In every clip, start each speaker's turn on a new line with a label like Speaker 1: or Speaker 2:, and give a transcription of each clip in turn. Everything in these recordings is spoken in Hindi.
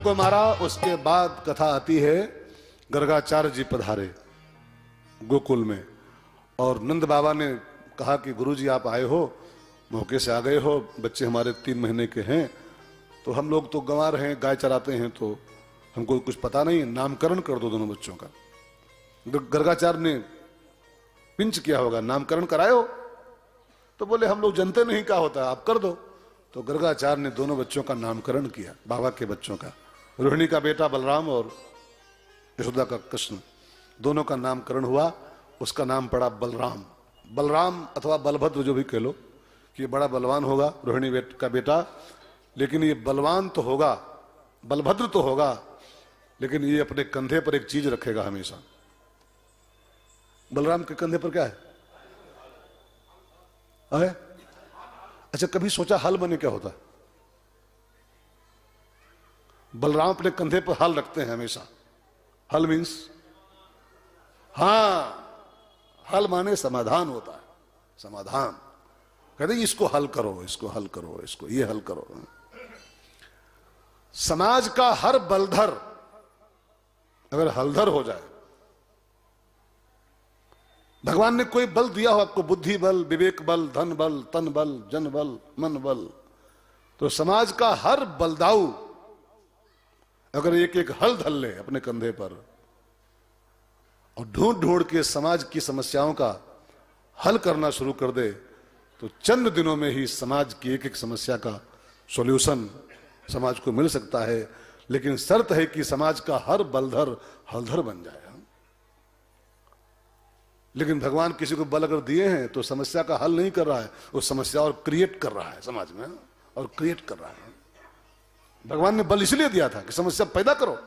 Speaker 1: को मारा। उसके बाद कथा आती है गर्गाचार्य जी पधारे गोकुल में, और नंद बाबा ने कहा कि गुरुजी आप आए हो, मौके से आ गए हो, बच्चे हमारे 3 महीने के हैं, तो हम लोग तो गंवार हैं, गाय चराते हैं, तो हमको कुछ पता नहीं, नामकरण कर दो दोनों बच्चों का। गर्गाचार्य ने पिंच किया होगा, नामकरण कराए हो? तो बोले हम लोग जानते नहीं क्या होता है, आप कर दो। तो गर्गाचार्य ने दोनों बच्चों का नामकरण किया, बाबा के बच्चों का, रोहिणी का बेटा बलराम और यशोदा का कृष्ण, दोनों का नामकरण हुआ। उसका नाम पड़ा बलराम। बलराम अथवा बलभद्र जो भी कह लो, कि ये बड़ा बलवान होगा, रोहिणी का बेटा, लेकिन ये बलवान तो होगा, बलभद्र तो होगा, लेकिन ये अपने कंधे पर एक चीज रखेगा हमेशा। बलराम के कंधे पर क्या है? अच्छा, कभी सोचा हल बने क्या होता? बलराम अपने कंधे पर हल रखते हैं हमेशा। हल मीन्स, हाँ, हल माने समाधान होता है, समाधान। कहते इसको हल करो, इसको हल करो, इसको ये हल करो। समाज का हर बलधर अगर हलधर हो जाए, भगवान ने कोई बल दिया हो आपको, बुद्धि बल, विवेक बल, धन बल, तन बल, जन बल, मन बल, तो समाज का हर बलदाऊ अगर एक एक हल धल ले अपने कंधे पर और ढूंढ ढूंढ के समाज की समस्याओं का हल करना शुरू कर दे, तो चंद दिनों में ही समाज की एक एक समस्या का सॉल्यूशन समाज को मिल सकता है। लेकिन शर्त है कि समाज का हर बलधर हलधर बन जाए। लेकिन भगवान किसी को बल अगर दिए हैं तो समस्या का हल नहीं कर रहा है, वो समस्या और क्रिएट कर रहा है समाज में, और क्रिएट कर रहा है। भगवान ने बल इसलिए दिया था कि समस्या पैदा करो।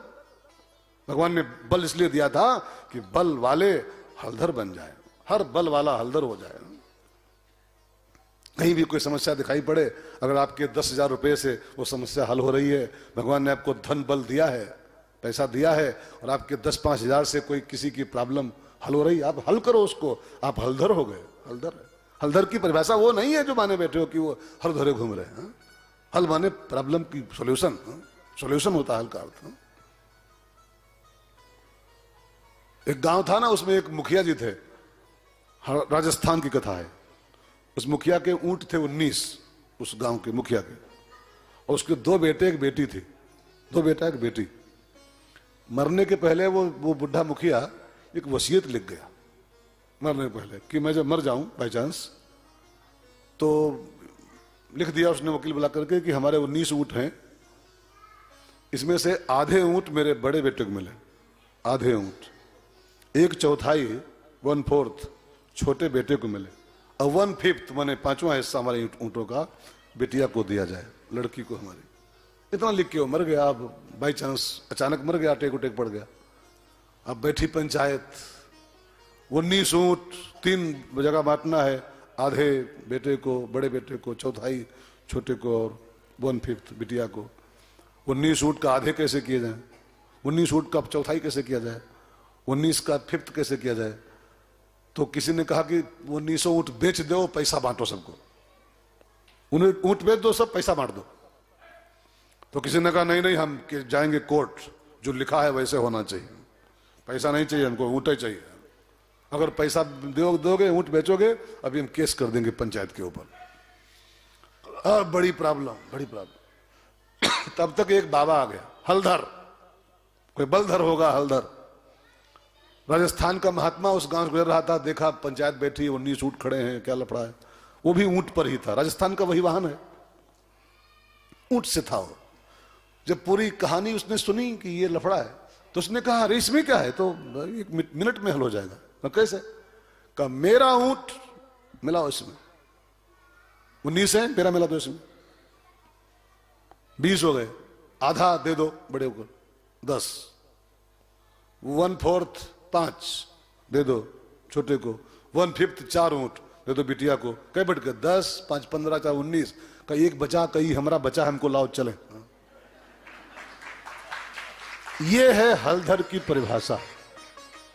Speaker 1: भगवान ने बल इसलिए दिया था कि बल वाले हलधर बन जाए, हर बल वाला हलधर हो जाए। कहीं भी कोई समस्या दिखाई पड़े, अगर आपके 10,000 रुपए से वो समस्या हल हो रही है, भगवान ने आपको धन बल दिया है, पैसा दिया है, और आपके 10-5 हजार से कोई किसी की प्रॉब्लम हल हो रही, आप हल करो उसको, आप हलधर हो गए। हलधर, हलधर की परिभाषा वो नहीं है जो माने बैठे हो कि वो हर धरे घूम रहे हैं। हल माने प्रॉब्लम की सॉल्यूशन, सॉल्यूशन होता है हल का अर्थ। एक गांव था ना, उसमें एक मुखिया जी थे, राजस्थान की कथा है। उस मुखिया के ऊंट थे 19, उस गांव के मुखिया के, और उसके 2 बेटे एक बेटी थी, 2 बेटा एक बेटी। मरने के पहले वो बुढ़ा मुखिया एक वसीयत लिख गया मरने पहले कि मैं जब मर जाऊं बाई चांस, तो लिख दिया उसने वकील बुला करके कि हमारे 19 ऊंट हैं, इसमें से आधे ऊंट मेरे बड़े बेटे को मिले, आधे ऊंट, 1/4 1/4 छोटे बेटे को मिले, और 1/5 माने 5वां हिस्सा हमारे ऊंटों का बेटिया को दिया जाए, लड़की को हमारी। इतना लिख के वो मर गया। अब बाई चांस अचानक मर गया, टेक उटेक पड़ गया। अब बैठी पंचायत, 19 ऊंट 3 जगह बांटना है, आधे बेटे को, बड़े बेटे को, 1/4 छोटे को, और 1/5 बिटिया को। 19 ऊंट का आधे कैसे किए जाए, 19 ऊंट का 1/4 कैसे किया जाए, 19 का 1/5 कैसे किया जाए? तो किसी ने कहा कि 1900 ऊंट बेच दो, पैसा बांटो सबको, उन्हें ऊंट बेच दो, सब पैसा बांट दो। तो किसी ने कहा नहीं नहीं, हम जाएंगे कोर्ट, जो लिखा है वैसे होना चाहिए, पैसा नहीं चाहिए हमको, ऊंट ही चाहिए। अगर पैसा दोगे, ऊंट बेचोगे, अभी हम केस कर देंगे पंचायत के ऊपर। बड़ी प्रॉब्लम, बड़ी प्रॉब्लम। तब तक एक बाबा आ गया, हलधर, कोई बलधर होगा, हलधर। राजस्थान का महात्मा उस गांव से गुजर रहा था, देखा पंचायत बैठी, 19 ऊंट खड़े हैं, क्या लफड़ा है। वो भी ऊंट पर ही था, राजस्थान का वही वाहन है, ऊंट से था वो। जब पूरी कहानी उसने सुनी कि ये लफड़ा है, तो उसने कहा अरे इसमें क्या है, तो 1 मिनट में हल हो जाएगा। कैसे? कहा मेरा ऊंट मिलाओ इसमें, 19 है, मेरा मिला दो इसमें, 20 हो गए, आधा दे दो बड़े को, 10, 1/4 5 दे दो छोटे को, 1/5 4 ऊंट दे दो बिटिया को। कई बढ़ के 10 5 15 4 19, कहीं एक बचा, कहीं हमारा बचा, हमको लाओ चले। ये है हलधर की परिभाषा।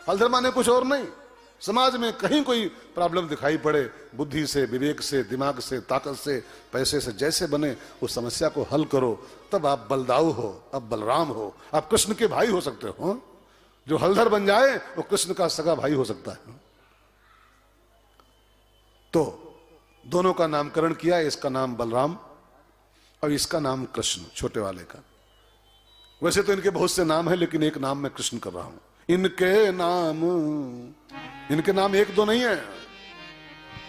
Speaker 1: हलधर माने कुछ और नहीं, समाज में कहीं कोई प्रॉब्लम दिखाई पड़े, बुद्धि से, विवेक से, दिमाग से, ताकत से, पैसे से, जैसे बने उस समस्या को हल करो, तब आप बलदाऊ हो, आप बलराम हो, आप कृष्ण के भाई हो सकते हो। जो हलधर बन जाए वो कृष्ण का सगा भाई हो सकता है। तो दोनों का नामकरण किया, इसका नाम बलराम और इसका नाम कृष्ण, छोटे वाले का। वैसे तो इनके बहुत से नाम है, लेकिन एक नाम मैं कृष्ण कर रहा हूं। इनके नाम एक दो नहीं है,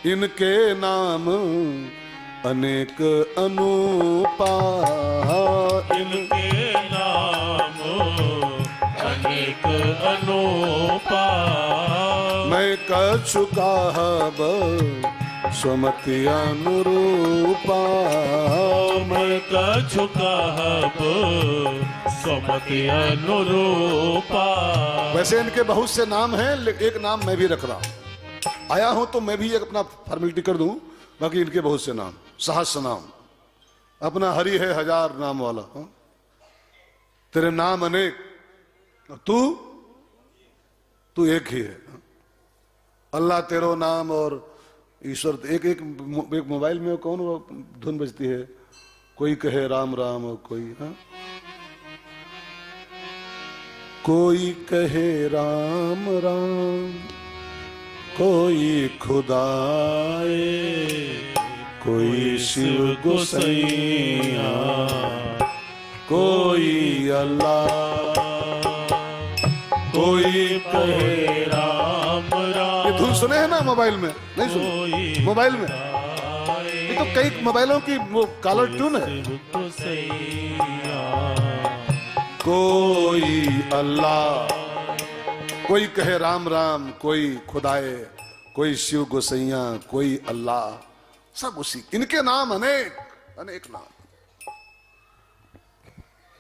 Speaker 1: इनके नाम अनेक अनूपा,
Speaker 2: इनके नाम अनेक अनूपा।
Speaker 1: मैं कछु कहब स्वमति अनुरूपा,
Speaker 2: मैं कछु कहब स्वमति अनुरूपा।
Speaker 1: वैसे इनके बहुत से नाम हैं, लेकिन एक नाम मैं भी रख रहा हूं। आया हूं तो मैं भी एक अपना फॉर्मेलिटी कर दूं, बाकी इनके बहुत से नाम, सहस्र नाम। अपना हरि है हजार नाम वाला, तेरे नाम अनेक, तू एक ही है। अल्लाह तेरो नाम और ईश्वर एक एक मोबाइल में कौन धुन बजती है, कोई कहे राम राम और कोई, हाँ? कोई कहे राम राम, कोई खुदाए, कोई शिव गोसैया, कोई अल्लाह, कोई कहे राम राम। ये धुन सुने हैं ना मोबाइल में? नहीं सुने मोबाइल में? ये तो कई मोबाइलों की वो कॉलर ट्यून है। कोई अल्लाह, कोई कहे राम राम, कोई खुदाए, कोई शिव गोसैया, कोई अल्लाह, सब उसी। इनके नाम अनेक अनेक नाम।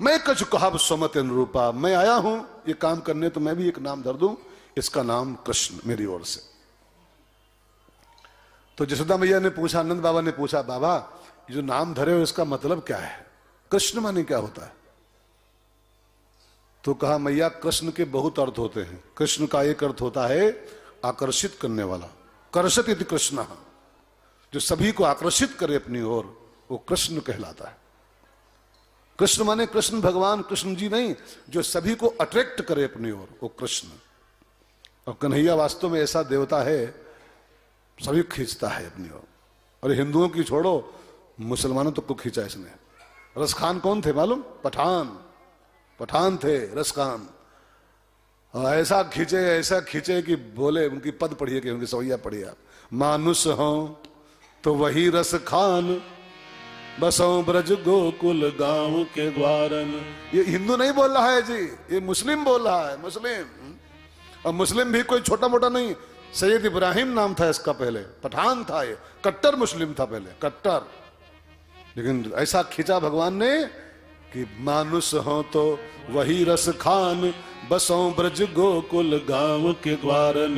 Speaker 1: मैं कछु कहब स्वमति अनुरूपा, मैं आया हूं ये काम करने, तो मैं भी एक नाम धर दूं, इसका नाम कृष्ण मेरी ओर से। तो जसोदा मैया ने पूछा, आनंद बाबा ने पूछा, बाबा ये जो नाम धरे हो इसका मतलब क्या है? कृष्ण माने क्या होता है? तो कहा, मैया कृष्ण के बहुत अर्थ होते हैं। कृष्ण का एक अर्थ होता है आकर्षित करने वाला, कर्षत इति कृष्ण, जो सभी को आकर्षित करे अपनी ओर, वो कृष्ण कहलाता है। कृष्ण माने कृष्ण भगवान, कृष्ण जी नहीं, जो सभी को अट्रैक्ट करे अपनी ओर, वो कृष्ण। और कन्हैया वास्तव में ऐसा देवता है, सभी खींचता है अपनी ओर। और हिंदुओं की छोड़ो, मुसलमानों तक को खींचा इसने। रसखान कौन थे मालूम? पठान थे रसखान। और ऐसा खींचे कि बोले, उनकी पद पढ़िए कि उनकी सवैया पढ़िए आप। मानुष हो तो वही रस खान, बसों ब्रज गोकुल गांव के द्वारन। ये हिंदू नहीं बोल रहा है जी, ये मुस्लिम बोल रहा है, मुस्लिम। और मुस्लिम भी कोई छोटा मोटा नहीं, सैयद इब्राहिम नाम था इसका पहले, पठान था ये, कट्टर मुस्लिम था पहले, कट्टर। लेकिन ऐसा खींचा भगवान ने कि मानुष हो तो वही रस खान, बसों ब्रज गोकुल गांव के द्वारन।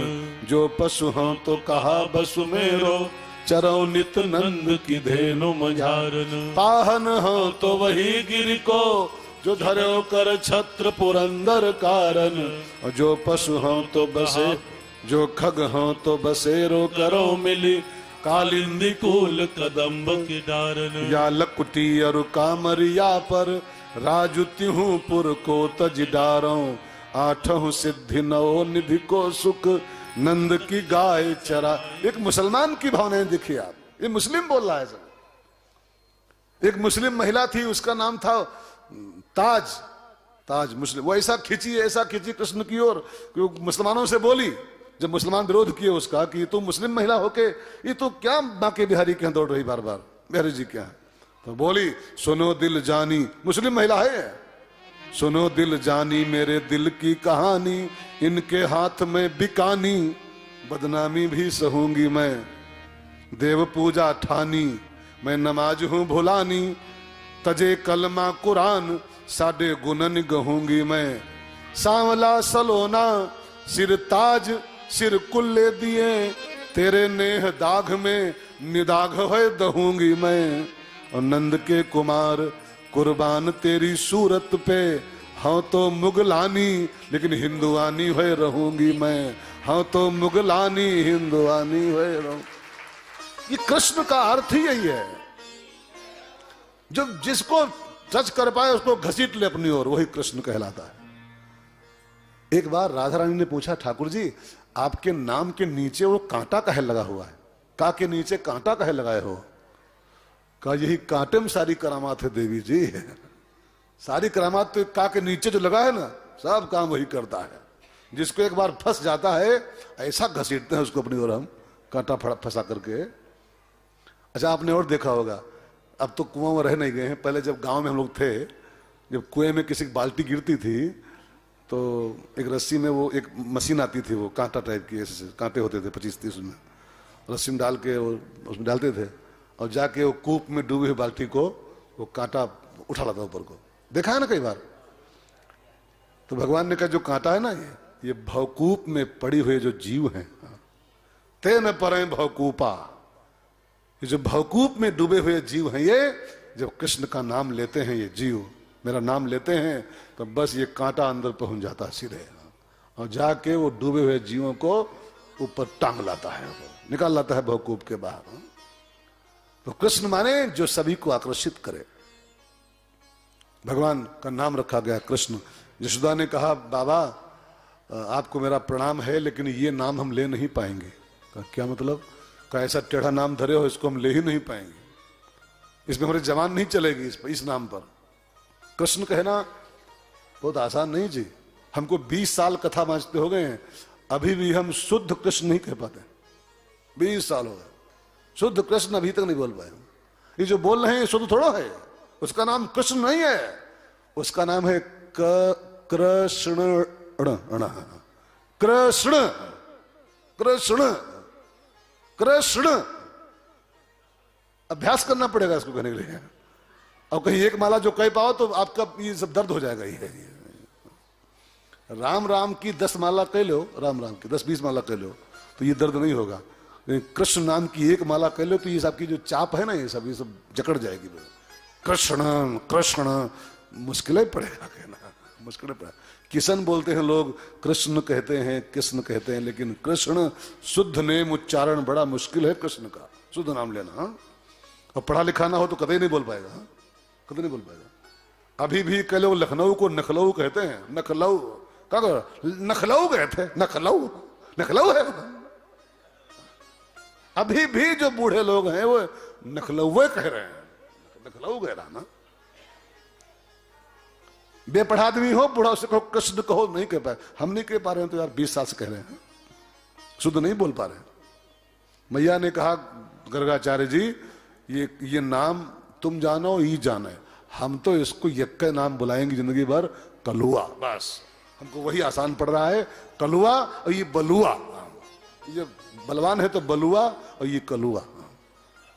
Speaker 1: जो पशु हो तो कहा बसु मेरो, चरो नित नंद की धेनु मझारन। पाहन हो तो वही गिर को, जो धरो कर छत्र पुरंदर कारण। और जो पशु हो तो बसे, जो खग हो तो बसेरो करो मिली, कालिंदी कूल कदम्ब की डारन। या लकुटी और कामरिया पर, राजु त्यूं पुर को तज डारो। आठों सिद्धि नौ निधि को सुख, नंद की गाय चरा। एक मुसलमान की भावनाएं देखिए आप, ये मुस्लिम बोल रहा है सब। एक मुस्लिम महिला थी, उसका नाम था ताज मुस्लिम। वो ऐसा खींची कृष्ण की ओर, मुसलमानों से बोली, जब मुसलमान विरोध किए उसका कि तू मुस्लिम महिला होके ये तो क्या बांके बिहारी के दौड़ रही बार बार, बिहारी जी क्या है? तो बोली, सुनो दिल जानी, मुस्लिम महिला है, सुनो दिल जानी मेरे दिल की कहानी, इनके हाथ में बिकानी, बदनामी भी सहूंगी मैं, देव पूजा ठानी, मैं नमाज हूं भुलानी, तजे कलमा कुरान, साडे गुनन गहूंगी मैं। सांवला सलोना सिर ताज, सिर कुल्ले दिए, तेरे नेह दाग में निदाग है दहूंगी मैं। और नंद के कुमार कुर्बान तेरी सूरत पे, हाँ तो मुगलानी लेकिन हिंदुआनी हुए रहूंगी मैं, हाँ तो मुगलानी हिंदुआनी हुए रहूं। ये कृष्ण का अर्थ ही यही है, जो जिसको टच कर पाए उसको घसीट ले अपनी ओर, वही कृष्ण कहलाता है। एक बार राधा रानी ने पूछा, ठाकुर जी आपके नाम के नीचे वो कांटा काहे लगा हुआ है? का के नीचे कांटा काहे लगाए हो? कहा यही कांटे में सारी करामात है देवी जी। सारी करामात तो का के नीचे जो लगा है ना, सब काम वही करता है। जिसको एक बार फंस जाता है ऐसा घसीटते हैं उसको अपनी ओर हम, कांटा फंसा करके। अच्छा आपने और देखा होगा, अब तो कुआं में रह नहीं गए हैं, पहले जब गांव में हम लोग थे, जब कुएं में किसी की बाल्टी गिरती थी तो एक रस्सी में वो एक मशीन आती थी, वो कांटा टाइप की, ऐसे कांटे होते थे 25-30, उसमें रस्सी में डाल के उसमें डालते थे और जाके वो कूप में डूबी हुई बाल्टी को वो कांटा उठा लाता ऊपर को। देखा है ना कई बार। तो भगवान ने कहा जो कांटा है ना, ये भवकूप में पड़ी हुए जो जीव हैं, ते न परे भवकूपा, ये जो भवकूप में डूबे हुए जीव हैं, ये जब कृष्ण का नाम लेते हैं, ये जीव मेरा नाम लेते हैं तो बस ये कांटा अंदर पहुंच जाता है सीधे, और जाके वो डूबे हुए जीवों को ऊपर टांग लाता है, निकाल लाता है भवकूप के बाहर। तो कृष्ण माने जो सभी को आकर्षित करे। भगवान का नाम रखा गया कृष्ण। यशोदा ने कहा बाबा आपको मेरा प्रणाम है, लेकिन ये नाम हम ले नहीं पाएंगे। कहा क्या मतलब? कहा ऐसा टेढ़ा नाम धरे हो, इसको हम ले ही नहीं पाएंगे, इसमें हमारी जबान नहीं चलेगी इस नाम पर। कृष्ण कहना बहुत आसान नहीं जी। हमको 20 साल कथा वांचते हो गए हैं, अभी भी हम शुद्ध कृष्ण नहीं कह पाते। 20 साल हो गए, शुद्ध कृष्ण अभी तक नहीं बोल पाए। ये जो बोल रहे हैं शुद्ध थोड़ा है, उसका नाम कृष्ण नहीं है, उसका नाम है कृष्ण। कृष्ण कृष्ण कृष्ण। अभ्यास करना पड़ेगा इसको कहने के लिए। और कहीं एक माला जो कह पाओ तो आपका ये सब दर्द हो जाएगा। ये राम राम की 10 माला कह लो, राम राम की 10-20 माला कह लो तो ये दर्द नहीं होगा। कृष्ण नाम की एक माला कह लो तो ये सबकी जो चाप है ना, ये सब जकड़ जाएगी। कृष्ण कृष्ण मुश्किल पड़ेगा कहना, मुश्किल पड़ेगा। किशन बोलते हैं लोग, कृष्ण कहते हैं, कृष्ण कहते हैं, लेकिन कृष्ण शुद्ध नेम उच्चारण बड़ा मुश्किल है कृष्ण का, शुद्ध नाम लेना। और पढ़ा लिखा ना हो तो कभी नहीं बोल पाएगा, कभी नहीं बोल पाएगा। अभी भी कह लो लखनऊ को नखलऊ कहते हैं, नखलऊ क्या करो, नखलऊ गए थे, नखलऊ नखलऊ है। अभी भी जो बूढ़े लोग हैं वो नखलऊ कह रहे हैं, नखलऊ कह रहा ना। बेपढ़ा आदमी हो, बूढ़ा उसे कहो कृष्ण कहो, नहीं कह पाए। हम नहीं कह पा रहे हैं तो यार 20 साल से कह रहे हैं, शुद्ध नहीं बोल पा रहे। मैया ने कहा गर्गाचार्य जी ये नाम तुम जानो ही जाने, हम तो इसको यक्के नाम बुलाएंगे जिंदगी भर, कलुआ। बस हमको वही आसान पड़ रहा है, कलुआ और ये बलुआ। ये बलवान है तो बलुआ और ये कलुआ,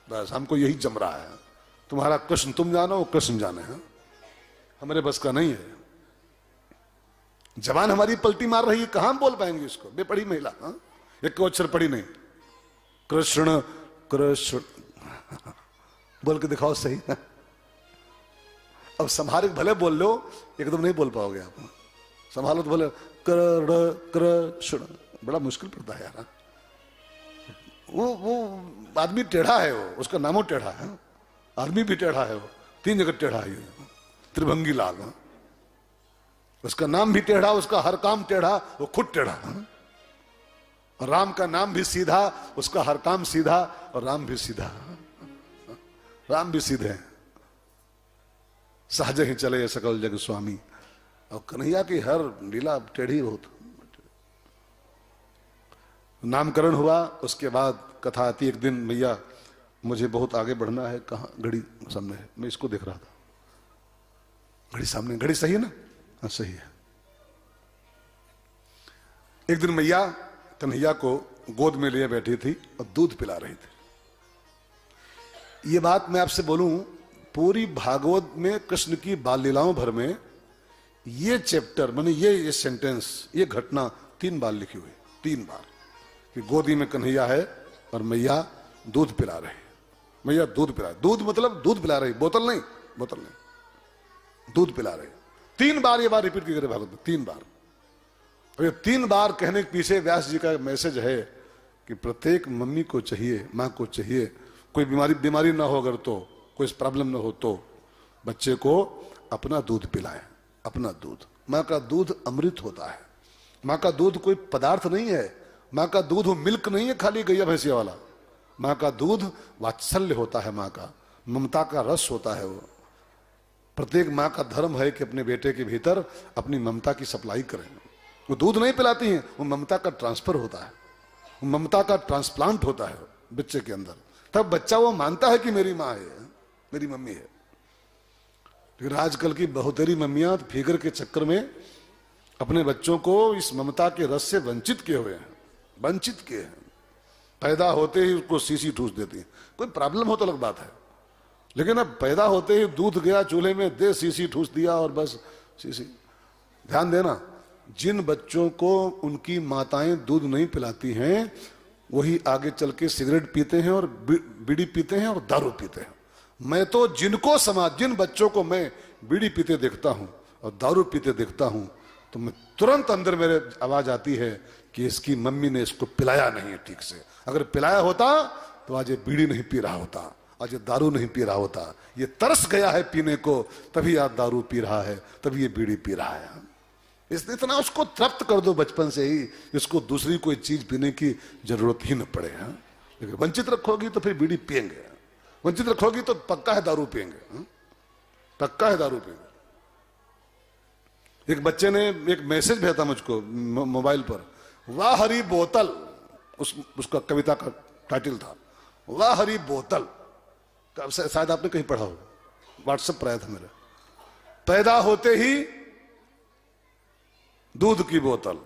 Speaker 1: बस हमको यही जम रहा है। तुम्हारा कृष्ण तुम जानो, कृष्ण जाने हैं, हमारे बस का नहीं है। जबान हमारी पलटी मार रही है, कहां हम बोल पाएंगे इसको? बेपढ़ी महिला, एक को अक्षर पढ़ी नहीं। कृष्ण कृष्ण बोल के दिखाओ सही ना। अब संभाल भले बोल लो, एकदम नहीं बोल पाओगे आप। संभालो तो बोले कृष्ण, बड़ा मुश्किल पड़ता है यार। वो आदमी टेढ़ा है, वो उसका नामो टेढ़ा है, आदमी भी टेढ़ा है, वो 3 जगह टेढ़ा है। त्रिभंगी लाल, उसका नाम भी टेढ़ा, उसका हर काम टेढ़ा, वो खुद टेढ़ा। और राम का नाम भी सीधा, उसका हर काम सीधा, और राम भी सीधा, राम भी सीधे हैं। सहज ही चले सकल जग स्वामी। और कन्हैया की हर लीला टेढ़ी बहुत। नामकरण हुआ, उसके बाद कथा आती। एक दिन भैया मुझे बहुत आगे बढ़ना है, कहाँ घड़ी सामने है, मैं इसको देख रहा था, घड़ी सामने, घड़ी सही है ना? हाँ सही है। एक दिन मैया कन्हैया को गोद में लिए बैठी थी और दूध पिला रही थी। ये बात मैं आपसे बोलूं, पूरी भागवत में कृष्ण की बाल लीलाओं भर में ये चैप्टर माने ये सेंटेंस, ये घटना 3 बार लिखी हुई, 3 बार कि गोदी में कन्हैया है और मैया दूध पिला रहे। मैया दूध पिला, दूध मतलब दूध पिला रही, बोतल नहीं, बोतल नहीं, दूध पिला रहे। 3 बार ये बात रिपीट की गई भागवत में, 3 बार। और ये 3 बार कहने के पीछे व्यास जी का मैसेज है कि प्रत्येक मम्मी को चाहिए, माँ को चाहिए, कोई बीमारी ना हो अगर तो, कोई प्रॉब्लम ना हो तो बच्चे को अपना दूध पिलाएं, अपना दूध। माँ का दूध अमृत होता है। माँ का दूध कोई पदार्थ नहीं है, माँ का दूध वो मिल्क नहीं है खाली गैया भैंसिया वाला। माँ का दूध वात्सल्य होता है, माँ का ममता का रस होता है। वो प्रत्येक माँ का धर्म है कि अपने बेटे के भीतर अपनी ममता की सप्लाई करें। वो दूध नहीं पिलाती हैं, वो ममता का ट्रांसफर होता है, वो ममता का ट्रांसप्लांट होता है बच्चे के अंदर। तब बच्चा वो मानता है कि मेरी माँ है, मेरी मम्मी है। लेकिन आजकल की बहुतेरी मम्मियां फिगर के चक्कर में अपने बच्चों को इस ममता के रस से वंचित किए हुए हैं, वंचित किए हैं। पैदा होते ही उसको सीसी ठूस देती है। कोई प्रॉब्लम हो तो अलग बात है, लेकिन अब पैदा होते ही दूध गया चूल्हे में, दे सीसी ठूस दिया और बस सीसी। ध्यान देना, जिन बच्चों को उनकी माताएं दूध नहीं पिलाती हैं वही आगे चल के सिगरेट पीते हैं और बीड़ी पीते हैं और दारू पीते हैं। मैं तो जिन बच्चों को मैं बीड़ी पीते देखता हूं और दारू पीते देखता हूं तो मैं तुरंत अंदर मेरे आवाज आती है कि इसकी मम्मी ने इसको पिलाया नहीं है ठीक से। अगर पिलाया होता तो आज ये बीड़ी नहीं पी रहा होता, आज ये दारू नहीं पी रहा होता। ये तरस गया है पीने को, तभी आज दारू पी रहा है, तभी ये बीड़ी पी रहा है। इसलिए इतना उसको तृप्त कर दो बचपन से ही, इसको दूसरी कोई चीज पीने की जरूरत ही न पड़े। लेकिन वंचित रखोगी तो फिर बीड़ी पियेंगे, वंचित रखोगी तो पक्का है दारू पियेंगे, पक्का है दारू पियेंगे। एक बच्चे ने एक मैसेज भेजा मुझको मोबाइल पर, वाह हरी बोतल, उसका कविता का टाइटल था वाह हरी बोतल। शायद आपने कहीं पढ़ा हो, व्हाट्सएप पर आया था मेरे। पैदा होते ही दूध की बोतल,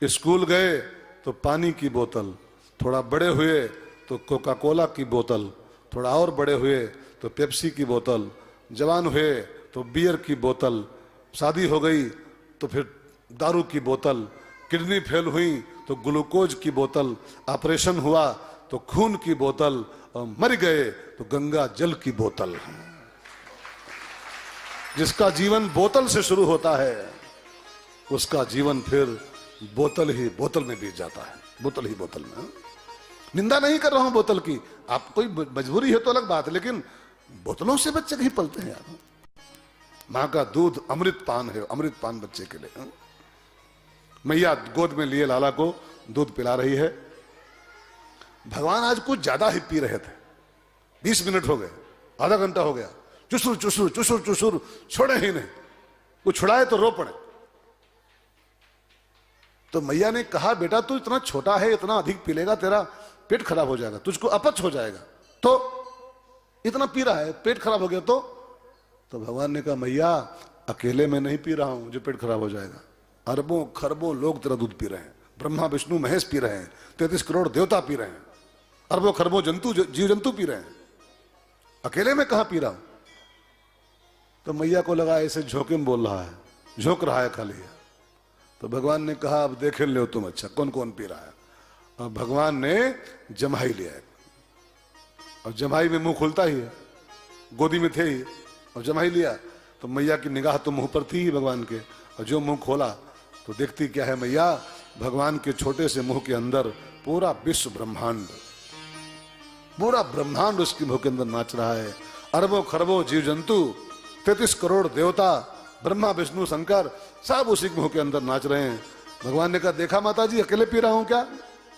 Speaker 1: स्कूल गए तो पानी की बोतल, थोड़ा बड़े हुए तो कोका कोला की बोतल, थोड़ा और बड़े हुए तो पेप्सी की बोतल, जवान हुए तो बियर की बोतल, शादी हो गई तो फिर दारू की बोतल, किडनी फेल हुई तो ग्लूकोज की बोतल, ऑपरेशन हुआ तो खून की बोतल, और मर गए तो गंगा जल की बोतल। जिसका जीवन बोतल से शुरू होता है उसका जीवन फिर बोतल ही बोतल में बीत जाता है, बोतल ही बोतल में। निंदा नहीं कर रहा हूं बोतल की, आप कोई मजबूरी है तो अलग बात है, लेकिन बोतलों से बच्चे कहीं पलते हैं यार। मां का दूध अमृत पान है, अमृत पान बच्चे के लिए। मैया गोद में लिए लाला को दूध पिला रही है। भगवान आज कुछ ज्यादा ही पी रहे थे, 20 मिनट हो गए, आधा घंटा हो गया, चुसुर चुसुर चुसुर चुसुर, छोड़े ही नहीं। वो छुड़ाए तो रो पड़े। तो मैया ने कहा बेटा तू इतना छोटा है, इतना अधिक पी लेगा तेरा पेट खराब हो जाएगा, तुझको अपच हो जाएगा। तो इतना पी रहा है, पेट खराब हो गया तो भगवान ने कहा मैया अकेले मैं नहीं पी रहा हूं जो पेट खराब हो जाएगा, अरबों खरबों लोग तेरा दूध पी रहे हैं, ब्रह्मा विष्णु महेश पी रहे हैं, 33 करोड़ देवता पी रहे हैं, अरबों खरबों जंतु जीव जंतु पी रहे हैं, अकेले में कहां पी रहा हूं। तो मैया को लगा ऐसे झोंके में बोल रहा है, झोंक रहा है खाली। तो भगवान ने कहा अब देख लो तुम, अच्छा कौन कौन पी रहा है। और भगवान ने जम्हाई लिया, और जम्हाई में मुंह खुलता ही है, गोदी में थे ही, और जम्हाई लिया। तो मैया की निगाह तो मुंह पर थी ही भगवान के, और जो मुंह खोला तो देखती क्या है मैया, भगवान के छोटे से मुंह के अंदर पूरा विश्व ब्रह्मांड, पूरा ब्रह्मांड उसके मुंह के अंदर नाच रहा है। अरबों खरबों जीव जंतु, 33 करोड़ देवता, ब्रह्मा विष्णु शंकर सब उसी मुंह के अंदर नाच रहे हैं। भगवान ने कहा देखा माता जी अकेले पी रहा हूं क्या,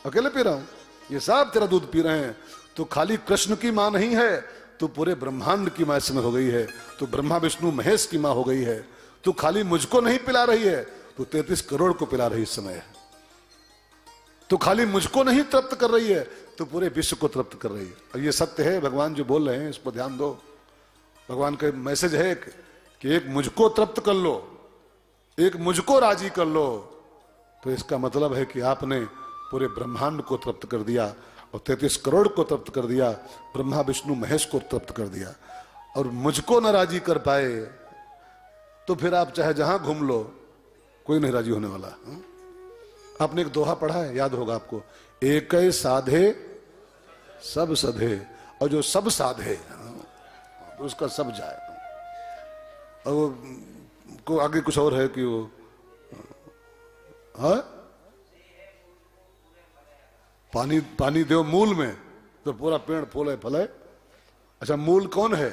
Speaker 1: अकेले पी रहा हूं, ये सब तेरा दूध पी रहे हैं। तो खाली कृष्ण की मां नहीं है, तू पूरे ब्रह्मांड की मां इसमें हो गई है, तू ब्रह्मा विष्णु महेश की मां हो गई है। तू खाली मुझको नहीं पिला रही है, तू 33 करोड़ को पिला रही इस समय। तू खाली मुझको नहीं तृप्त कर रही है, तू पूरे विश्व को तृप्त कर रही है। और ये सत्य है, भगवान जो बोल रहे हैं इस पर ध्यान दो। भगवान का मैसेज है कि एक मुझको तृप्त कर लो, एक मुझको राजी कर लो, तो इसका मतलब है कि आपने पूरे ब्रह्मांड को तृप्त कर दिया और 33 करोड़ को तृप्त कर दिया, ब्रह्मा विष्णु महेश को तृप्त कर दिया। और मुझको न राजी कर पाए तो फिर आप चाहे जहां घूम लो कोई नहीं राजी होने वाला। आपने एक दोहा पढ़ा है, याद होगा आपको, एक साधे सब सधे, और जो सब साधे तो उसका सब जाए। और वो को आगे कुछ और है कि वो, हाँ, पानी पानी दो मूल में तो पूरा पेड़ फूले फले। अच्छा, मूल कौन है?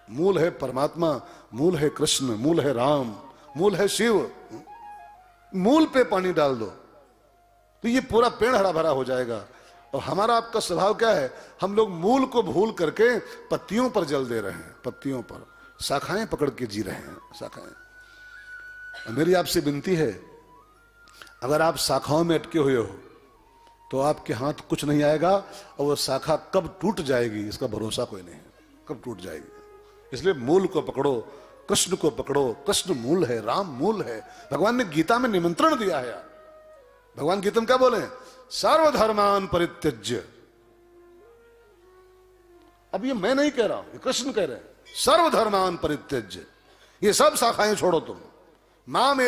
Speaker 1: मूल है परमात्मा, मूल है कृष्ण, मूल है राम, मूल है शिव। मूल पे पानी डाल दो तो ये पूरा पेड़ हरा भरा हो जाएगा। और हमारा आपका स्वभाव क्या है? हम लोग मूल को भूल करके पत्तियों पर जल दे रहे हैं, पत्तियों पर शाखाएं पकड़ के जी रहे हैं, शाखाएं। मेरी आपसे विनती है, अगर आप शाखाओं में अटके हुए हो तो आपके हाथ कुछ नहीं आएगा, और वो शाखा कब टूट जाएगी इसका भरोसा कोई नहीं है, कब टूट जाएगी। इसलिए मूल को पकड़ो, कृष्ण को पकड़ो। कृष्ण मूल है, राम मूल है। भगवान ने गीता में निमंत्रण दिया है यार। भगवान गीता में क्या बोले? सर्वधर्मान परित्यज्य। अब ये मैं नहीं कह रहा हूं, ये कृष्ण कह रहे हैं, सर्वधर्मान परित्यज्य, ये सब शाखाएं छोड़ो तुम। माम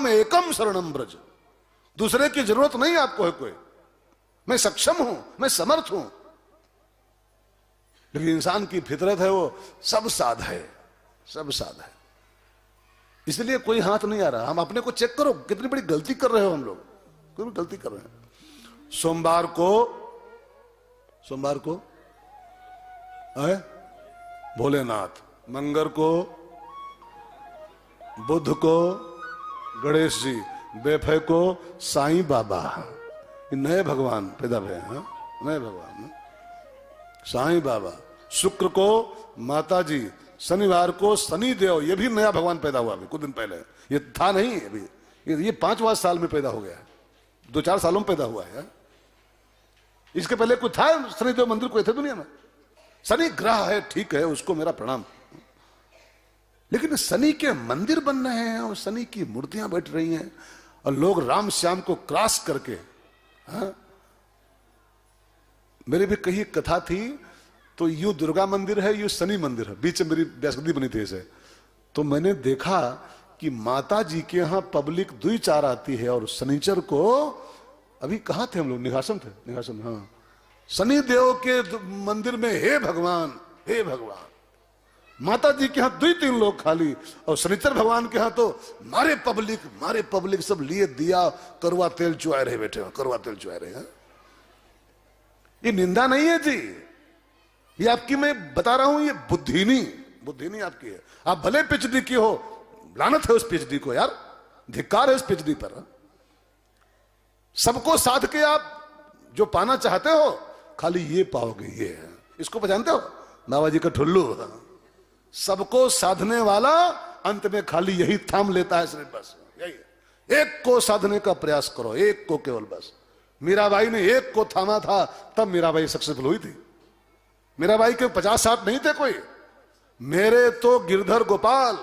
Speaker 1: एकम शरणम ब्रज। दूसरे की जरूरत नहीं आपको है कोई, मैं सक्षम हूं, मैं समर्थ हूं। लेकिन इंसान की फितरत है वो सब साध है, सब साध है। इसलिए कोई हाथ नहीं आ रहा। हम अपने को चेक करो, कितनी बड़ी गलती कर रहे हो हम लोग, कितनी गलती कर रहे हैं। सोमवार को है भोलेनाथ, मंगर को बुध को गणेश जी, बेफे को साईं बाबा। नए भगवान पैदा हुए हैं, नए भगवान साईं बाबा। शुक्र को माता जी, शनिवार को शनि देव, ये भी नया भगवान पैदा हुआ अभी कुछ दिन पहले, ये था नहीं अभी, ये 5वां साल में पैदा हो गया है, 2-4 सालों में पैदा हुआ है। इसके पहले कोई था शनिदेव मंदिर कोई थे दुनिया में? शनि ग्रह है, ठीक है, उसको मेरा प्रणाम। लेकिन शनि के मंदिर बन रहे हैं और शनि की मूर्तियां बैठ रही हैं, और लोग राम श्याम को क्रॉस करके, हाँ? मेरी भी कहीं कथा थी, तो यू दुर्गा मंदिर है, यू शनि मंदिर है, बीच में मेरी व्यासगति बनी थी इसे। तो मैंने देखा कि माता जी के यहाँ पब्लिक 2-4 आती है, और शनिचर को अभी कहाँ थे हम लोग? निघासन थे, निघासन, हाँ। शनि देव के मंदिर में हे भगवान, हे भगवान। माता जी के यहाँ 2-3 लोग खाली, और शनिचर भगवान के यहाँ तो मारे पब्लिक सब लिए दिया, करुआ तेल चुआ रहे, बैठे हो करुआ तेल चुआ रहे हैं। ये निंदा नहीं है जी, ये आपकी मैं बता रहा हूं, ये बुद्धिनी आपकी है। आप भले पीएचडी की हो, लानत है उस पीएचडी को यार, धिक्कार है उस पीएचडी पर। सबको साध के आप जो पाना चाहते हो खाली ये पाओगे, ये है। इसको पहचानते हो? बाबा जी का ठुल्लू। सबको साधने वाला अंत में खाली यही थाम लेता है सिर्फ, बस यही है। एक को साधने का प्रयास करो, एक को केवल, बस। मीराबाई ने एक को थामा था, तब मीराबाई सक्सेसफुल हुई थी। मीराबाई के 50-60 नहीं थे कोई। मेरे तो गिरधर गोपाल,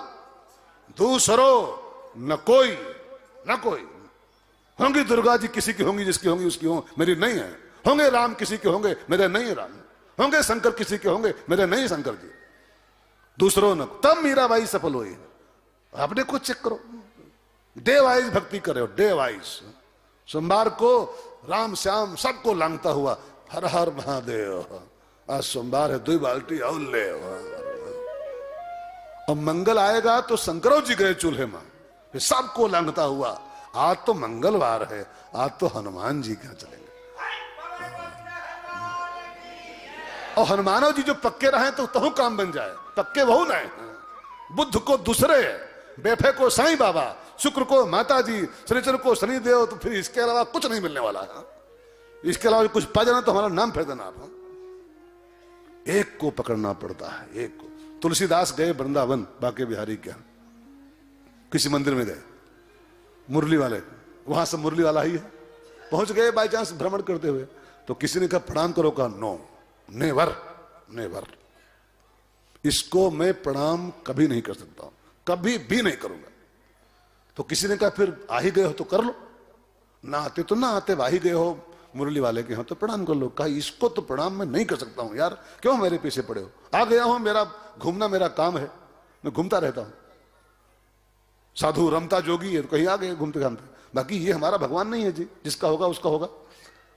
Speaker 1: दूसरो न कोई, न कोई। होंगी दुर्गा जी किसी की होंगी, जिसकी होंगी उसकी हो, मेरी नहीं है। होंगे राम किसी के होंगे, मेरे नहीं राम। होंगे शंकर किसी के होंगे, मेरे नहीं शंकर जी। दूसरों न, तब मीराबाई सफल हुई। अपने को चेक करो, डे वाइज भक्ति करे हो, डे वाइज। सोमवार को राम श्याम सबको लांगता हुआ, हर हर महादेव, आज सोमवार है, 2 बाल्टी और ले। और मंगल आएगा तो शंकरों जी गए चूल्हे में, फिर सबको लांगता हुआ, आज तो मंगलवार है, आज तो हनुमान जी क्या चलेंगे। और हनुमानों जी जो पक्के रहे तो तहु काम बन जाए, पक्के वहु नहीं। बुद्ध को दूसरे, बेफे को साईं बाबा, शुक्र को माता जी, शनिचर को शनि देव, तो फिर इसके अलावा कुछ नहीं मिलने वाला है। इसके अलावा कुछ पा जाना तो हमारा नाम फेर देना आप। एक को पकड़ना पड़ता है, एक को। तुलसीदास गए वृंदावन, बाके बिहारी क्या, किसी मंदिर में गए, मुरली वाले, वहां से मुरली वाला ही है। पहुंच गए बाई चांस भ्रमण करते हुए, तो किसी ने कहा प्रणाम करो, कहा नो, नेवर नेवर, इसको मैं प्रणाम कभी नहीं कर सकता हूं, कभी भी नहीं करूंगा। तो किसी ने कहा फिर आ ही गए हो तो कर लो, ना आते तो ना आते, आ ही गए हो मुरली वाले के यहाँ तो प्रणाम कर लो। कहा इसको तो प्रणाम मैं नहीं कर सकता हूं यार, क्यों मेरे पीछे पड़े हो? आ गया हूं, मेरा घूमना मेरा काम है, मैं घूमता रहता हूं। साधु रमता जोगी है तो कहीं आ गए घूमते घामते, बाकी ये हमारा भगवान नहीं है जी, जिसका होगा उसका होगा।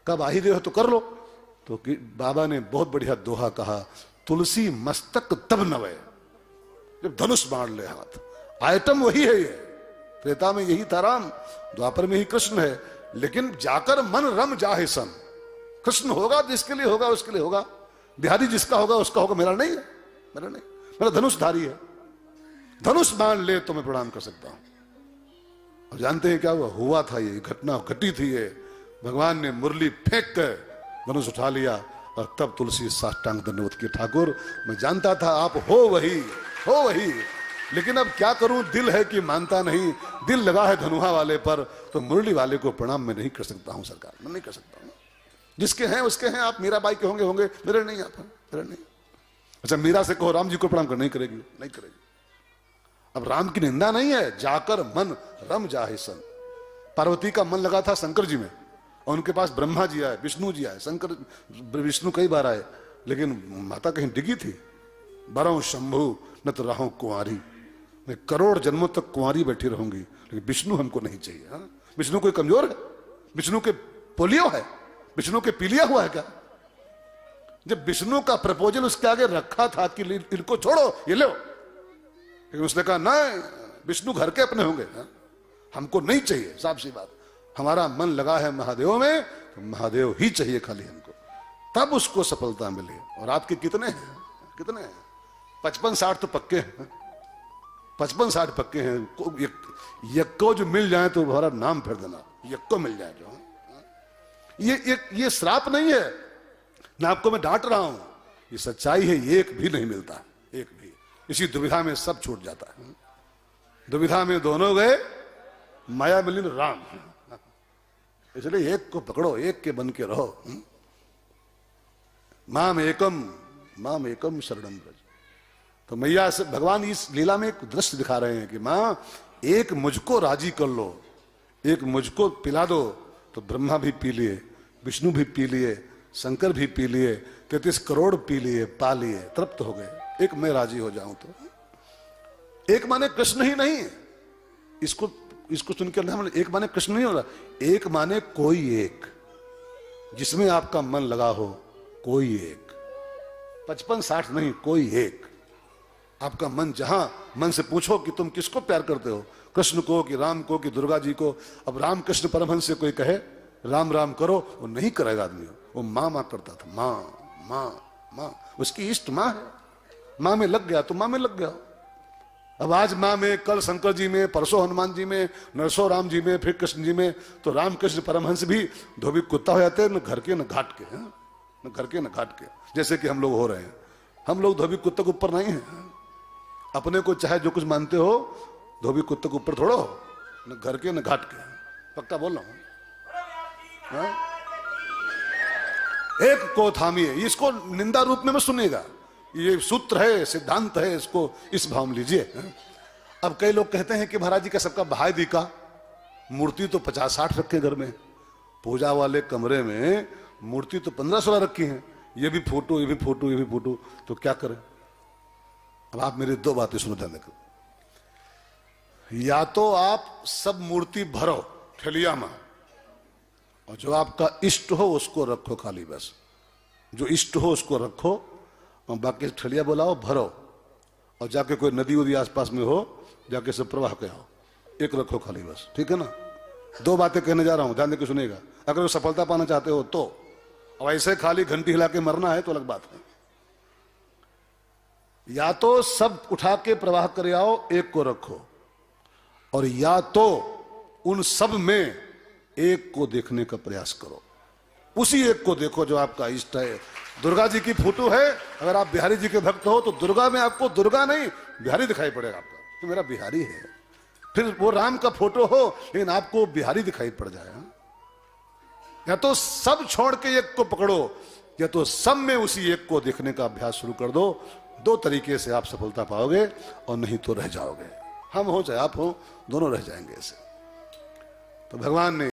Speaker 1: कब आ ही गए हो तो कर लो। तो बाबा ने बहुत बढ़िया दोहा कहा, तुलसी मस्तक तब नवे, जब धनुष बांध ले हाथ, आइटम वही है ये। त्रेता में यही था राम, द्वापर में ही कृष्ण है, लेकिन जाकर मन रम जाहे सन। कृष्ण होगा जिसके लिए होगा उसके लिए होगा, बिहारी जिसका होगा उसका होगा, मेरा नहीं है, मेरा नहीं, मेरा धनुषधारी है। धनुष बांध ले तो मैं प्रणाम कर सकता हूं। और जानते हैं क्या हुआ था, ये घटना घटी थी, ये भगवान ने मुरली फेंक कर धनुष उठा लिया और तब तुलसी साष्टांग दंडवत की, ठाकुर मैं जानता था आप हो वही, लेकिन अब क्या करूं, दिल है कि मानता नहीं, दिल लगा है धनुहा वाले पर, तो मुरली वाले को प्रणाम मैं नहीं कर सकता हूं सरकार, मैं नहीं कर सकता हूं। जिसके हैं उसके हैं, आप मीराबाई के होंगे, मेरे नहीं, आप मेरे नहीं। अच्छा मीरा से कहो राम जी को प्रणाम कर, नहीं करेगी, नहीं करेगी। अब राम की निंदा नहीं है, जाकर मन रम जाहे सन। पार्वती का मन लगा था शंकर जी में, और उनके पास ब्रह्मा जी आए, विष्णु जी आए, शंकर विष्णु कई बार आए, लेकिन माता कहीं डिगी थी। बरौ शंभु न तो रहूं कुंवारी, मैं करोड़ जन्मों तक कुंवारी बैठी रहूंगी, लेकिन विष्णु हमको नहीं चाहिए। हाँ? विष्णु कोई कमजोर है? विष्णु के पोलियो है? विष्णु के पीलिया हुआ है क्या? जब विष्णु का प्रपोजल उसके आगे रखा था कि इनको छोड़ो ये लो, लेकिन उसने कहा नहीं, विष्णु घर के अपने होंगे, हमको नहीं चाहिए। साफ सी बात, हमारा मन लगा है महादेव में, तो महादेव ही चाहिए खाली हमको, तब उसको सफलता मिली। और आपके कितने हैं, कितने हैं? 55-60 तो पक्के हैं, 55-60 पक्के हैं। यक्को जो मिल जाए तो हमारा नाम फेर देना, यक्को मिल जाए जो। ये श्राप नहीं है ना, आपको मैं डांट रहा हूं, ये सच्चाई है। एक भी नहीं मिलता, एक भी। इसी दुविधा में सब छूट जाता है। दुविधा में दोनों गए, माया मिलिन राम, इसलिए एक को पकड़ो, एक के बन के रहो। माम एकम शरणम ब्रज। तो मैया से भगवान इस लीला में एक दृश्य दिखा रहे हैं कि मां एक मुझको राजी कर लो, एक मुझको पिला दो, तो ब्रह्मा भी पी लिए, विष्णु भी पी लिए, शंकर भी पी लिए, 33 करोड़ पी लिए, पा लिए, तृप्त हो गए। एक मैं राजी हो जाऊं तो। एक माने कृष्ण ही नहीं, इसको सुन के एक माने कृष्ण नहीं हो रहा, एक माने कोई एक, जिसमें आपका मन लगा हो, कोई एक। 55-60 नहीं, कोई एक। आपका मन जहां, मन से पूछो कि तुम किसको प्यार करते हो, कृष्ण को कि राम को कि दुर्गा जी को। अब राम कृष्ण परमहंस से कोई कहे राम राम करो, वो नहीं करेगा आदमी, वो माँ करता था, माँ, उसकी इष्ट माँ है। माँ में लग गया तो माँ में लग गया। अब आज माँ में, कल शंकर जी में, परसों हनुमान जी में, नरसों राम जी में, फिर कृष्ण जी में, तो राम कृष्ण परमहंस भी धोबी कुत्ता हो जाते हैं, न घर के न घाट के, न घर के न घाट के। जैसे कि हम लोग हो रहे हैं, हम लोग धोबी कुत्ते के ऊपर नहीं है। अपने को चाहे जो कुछ मानते हो, धोबी कुत्ते के ऊपर थोड़ो, न घर के न घाट के। पक्का बोल रहा हूं। एक को थामिए, इसको निंदा रूप में मत सुनिएगा, ये सूत्र है, सिद्धांत है, इसको इस भाव में लीजिए। अब कई लोग कहते हैं कि महाराज जी का सबका भाई दी का मूर्ति तो 50-60 रखे घर में, पूजा वाले कमरे में मूर्ति तो 15-16 रखी है, ये भी फोटो, ये भी फोटो, ये भी फोटो, तो क्या करें? अब आप मेरी 2 बातें सुनो ध्यान देकर। या तो आप सब मूर्ति भरो ठेलिया में, और जो आपका इष्ट हो उसको रखो खाली, बस जो इष्ट हो उसको रखो, और बाकी ठेलिया बुलाओ, भरो, और जाके कोई नदी उदी आसपास में हो, जाके सब प्रवाह के आओ, एक रखो खाली बस। ठीक है ना? 2 बातें कहने जा रहा हूं, ध्यान देकर सुनेगा। अगर वो सफलता पाना चाहते हो तो, और ऐसे खाली घंटी हिला के मरना है तो अलग बात है। या तो सब उठा के प्रवाह करे आओ, एक को रखो, और या तो उन सब में एक को देखने का प्रयास करो, उसी एक को देखो जो आपका इष्ट है। दुर्गा जी की फोटो है, अगर आप बिहारी जी के भक्त हो तो दुर्गा में आपको दुर्गा नहीं बिहारी दिखाई पड़ेगा आपका, तो मेरा बिहारी है। फिर वो राम का फोटो हो लेकिन आपको बिहारी दिखाई पड़ जाए। या तो सब छोड़ के एक को पकड़ो, या तो सब में उसी एक को देखने का अभ्यास शुरू कर दो। 2 तरीके से आप सफलता पाओगे, और नहीं तो रह जाओगे। हम हो चाहे आप हो, दोनों रह जाएंगे ऐसे। तो भगवान ने